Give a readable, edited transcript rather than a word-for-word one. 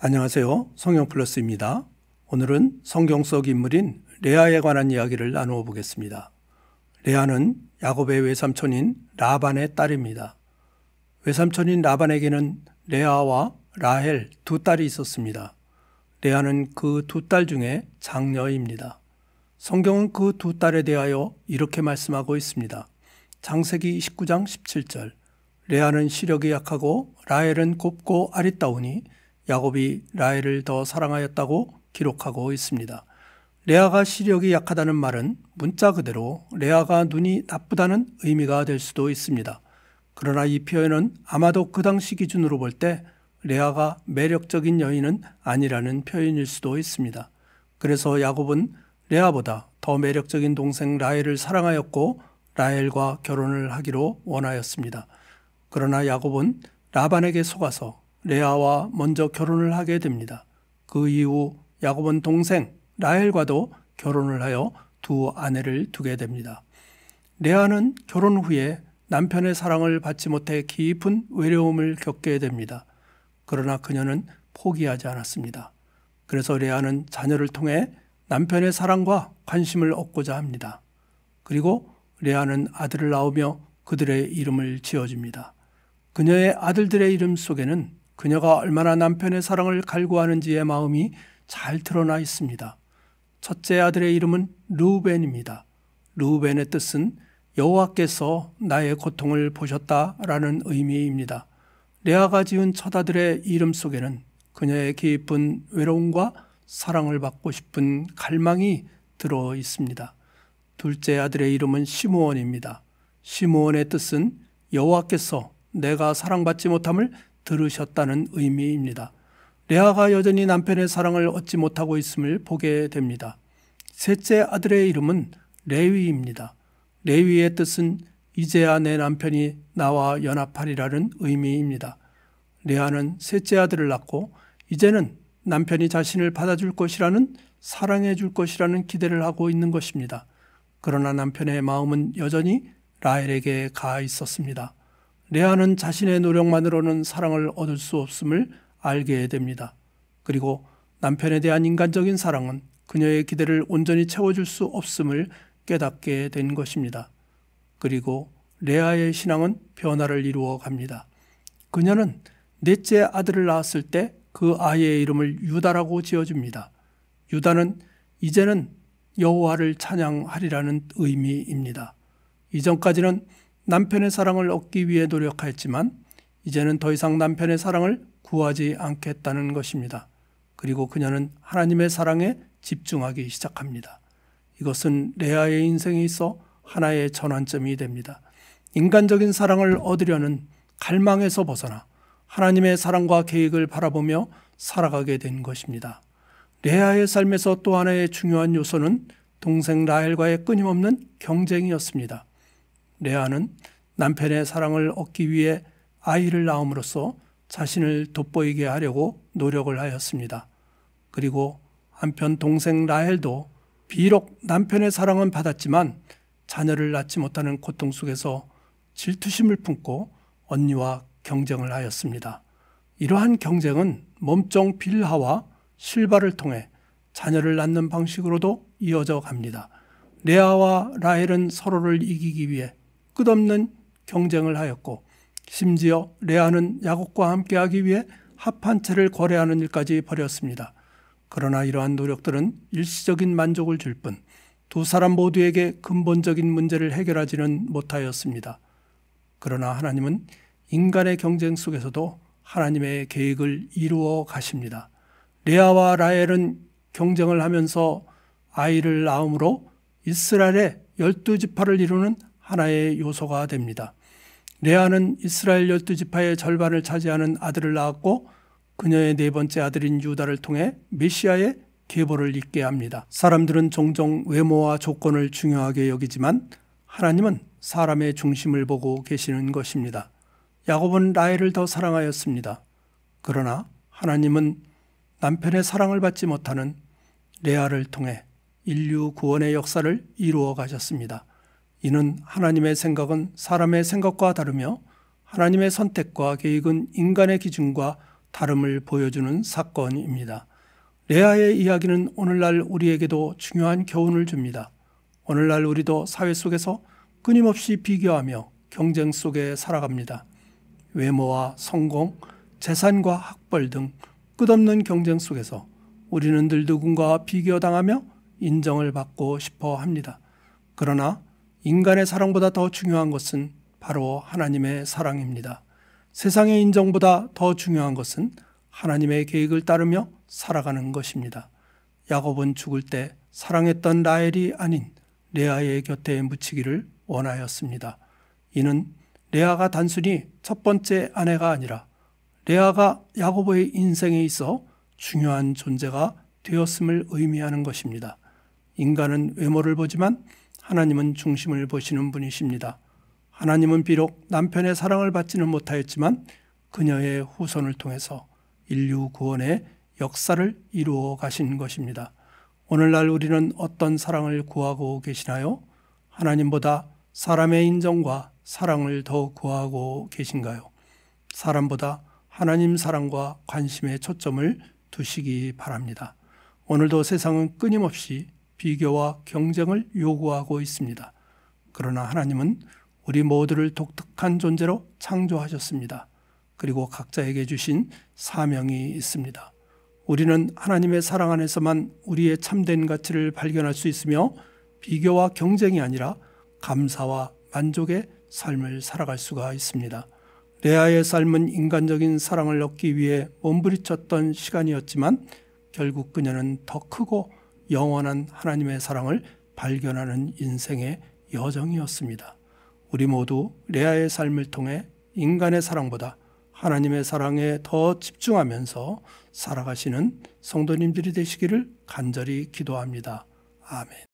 안녕하세요. 성경플러스입니다. 오늘은 성경 속 인물인 레아에 관한 이야기를 나누어 보겠습니다. 레아는 야곱의 외삼촌인 라반의 딸입니다. 외삼촌인 라반에게는 레아와 라헬 두 딸이 있었습니다. 레아는 그 두 딸 중에 장녀입니다. 성경은 그 두 딸에 대하여 이렇게 말씀하고 있습니다. 창세기 29장 17절 레아는 시력이 약하고 라헬은 곱고 아리따우니 야곱이 라헬을 더 사랑하였다고 기록하고 있습니다. 레아가 시력이 약하다는 말은 문자 그대로 레아가 눈이 나쁘다는 의미가 될 수도 있습니다. 그러나 이 표현은 아마도 그 당시 기준으로 볼 때 레아가 매력적인 여인은 아니라는 표현일 수도 있습니다. 그래서 야곱은 레아보다 더 매력적인 동생 라헬을 사랑하였고 라헬과 결혼을 하기로 원하였습니다. 그러나 야곱은 라반에게 속아서 레아와 먼저 결혼을 하게 됩니다. 그 이후 야곱은 동생 라헬과도 결혼을 하여 두 아내를 두게 됩니다. 레아는 결혼 후에 남편의 사랑을 받지 못해 깊은 외로움을 겪게 됩니다. 그러나 그녀는 포기하지 않았습니다. 그래서 레아는 자녀를 통해 남편의 사랑과 관심을 얻고자 합니다. 그리고 레아는 아들을 낳으며 그들의 이름을 지어줍니다. 그녀의 아들들의 이름 속에는 그녀가 얼마나 남편의 사랑을 갈구하는지의 마음이 잘 드러나 있습니다. 첫째 아들의 이름은 르우벤입니다. 르우벤의 뜻은 여호와께서 나의 고통을 보셨다라는 의미입니다. 레아가 지은 첫 아들의 이름 속에는 그녀의 깊은 외로움과 사랑을 받고 싶은 갈망이 들어 있습니다. 둘째 아들의 이름은 시므온입니다. 시므온의 뜻은 여호와께서 내가 사랑받지 못함을 들으셨다는 의미입니다. 레아가 여전히 남편의 사랑을 얻지 못하고 있음을 보게 됩니다. 셋째 아들의 이름은 레위입니다. 레위의 뜻은 이제야 내 남편이 나와 연합하리라는 의미입니다. 레아는 셋째 아들을 낳고 이제는 남편이 자신을 받아줄 것이라는 사랑해 줄 것이라는 기대를 하고 있는 것입니다. 그러나 남편의 마음은 여전히 라헬에게 가 있었습니다. 레아는 자신의 노력만으로는 사랑을 얻을 수 없음을 알게 됩니다. 그리고 남편에 대한 인간적인 사랑은 그녀의 기대를 온전히 채워줄 수 없음을 깨닫게 된 것입니다. 그리고 레아의 신앙은 변화를 이루어 갑니다. 그녀는 넷째 아들을 낳았을 때 그 아이의 이름을 유다라고 지어줍니다. 유다는 이제는 여호와를 찬양하리라는 의미입니다. 이전까지는 남편의 사랑을 얻기 위해 노력하였지만 이제는 더 이상 남편의 사랑을 구하지 않겠다는 것입니다. 그리고 그녀는 하나님의 사랑에 집중하기 시작합니다. 이것은 레아의 인생에 있어 하나의 전환점이 됩니다. 인간적인 사랑을 얻으려는 갈망에서 벗어나 하나님의 사랑과 계획을 바라보며 살아가게 된 것입니다. 레아의 삶에서 또 하나의 중요한 요소는 동생 라헬과의 끊임없는 경쟁이었습니다. 레아는 남편의 사랑을 얻기 위해 아이를 낳음으로써 자신을 돋보이게 하려고 노력을 하였습니다. 그리고 한편 동생 라헬도 비록 남편의 사랑은 받았지만 자녀를 낳지 못하는 고통 속에서 질투심을 품고 언니와 경쟁을 하였습니다. 이러한 경쟁은 몸종 빌하와 실바를 통해 자녀를 낳는 방식으로도 이어져 갑니다. 레아와 라헬은 서로를 이기기 위해 끝없는 경쟁을 하였고 심지어 레아는 야곱과 함께하기 위해 합한 채를 거래하는 일까지 벌였습니다. 그러나 이러한 노력들은 일시적인 만족을 줄 뿐 두 사람 모두에게 근본적인 문제를 해결하지는 못하였습니다. 그러나 하나님은 인간의 경쟁 속에서도 하나님의 계획을 이루어 가십니다. 레아와 라헬은 경쟁을 하면서 아이를 낳음으로 이스라엘의 12지파를 이루는 하나의 요소가 됩니다. 레아는 이스라엘 12지파의 절반을 차지하는 아들을 낳았고 그녀의 네 번째 아들인 유다를 통해 메시아의 계보를 잇게 합니다. 사람들은 종종 외모와 조건을 중요하게 여기지만 하나님은 사람의 중심을 보고 계시는 것입니다. 야곱은 라헬을 더 사랑하였습니다. 그러나 하나님은 남편의 사랑을 받지 못하는 레아를 통해 인류 구원의 역사를 이루어 가셨습니다. 이는 하나님의 생각은 사람의 생각과 다르며 하나님의 선택과 계획은 인간의 기준과 다름을 보여주는 사건입니다. 레아의 이야기는 오늘날 우리에게도 중요한 교훈을 줍니다. 오늘날 우리도 사회 속에서 끊임없이 비교하며 경쟁 속에 살아갑니다. 외모와 성공, 재산과 학벌 등 끝없는 경쟁 속에서 우리는 늘 누군가와 비교당하며 인정을 받고 싶어 합니다. 그러나 인간의 사랑보다 더 중요한 것은 바로 하나님의 사랑입니다. 세상의 인정보다 더 중요한 것은 하나님의 계획을 따르며 살아가는 것입니다. 야곱은 죽을 때 사랑했던 라헬이 아닌 레아의 곁에 묻히기를 원하였습니다. 이는 레아가 단순히 첫 번째 아내가 아니라 레아가 야곱의 인생에 있어 중요한 존재가 되었음을 의미하는 것입니다. 인간은 외모를 보지만 하나님은 중심을 보시는 분이십니다. 하나님은 비록 남편의 사랑을 받지는 못하였지만 그녀의 후손을 통해서 인류 구원의 역사를 이루어 가신 것입니다. 오늘날 우리는 어떤 사랑을 구하고 계시나요? 하나님보다 사람의 인정과 사랑을 더 구하고 계신가요? 사람보다 하나님 사랑과 관심에 초점을 두시기 바랍니다. 오늘도 세상은 끊임없이 비교와 경쟁을 요구하고 있습니다. 그러나 하나님은 우리 모두를 독특한 존재로 창조하셨습니다. 그리고 각자에게 주신 사명이 있습니다. 우리는 하나님의 사랑 안에서만 우리의 참된 가치를 발견할 수 있으며 비교와 경쟁이 아니라 감사와 만족의 삶을 살아갈 수가 있습니다. 레아의 삶은 인간적인 사랑을 얻기 위해 몸부림쳤던 시간이었지만 결국 그녀는 더 크고 영원한 하나님의 사랑을 발견하는 인생의 여정이었습니다. 우리 모두 레아의 삶을 통해 인간의 사랑보다 하나님의 사랑에 더 집중하면서 살아가시는 성도님들이 되시기를 간절히 기도합니다. 아멘.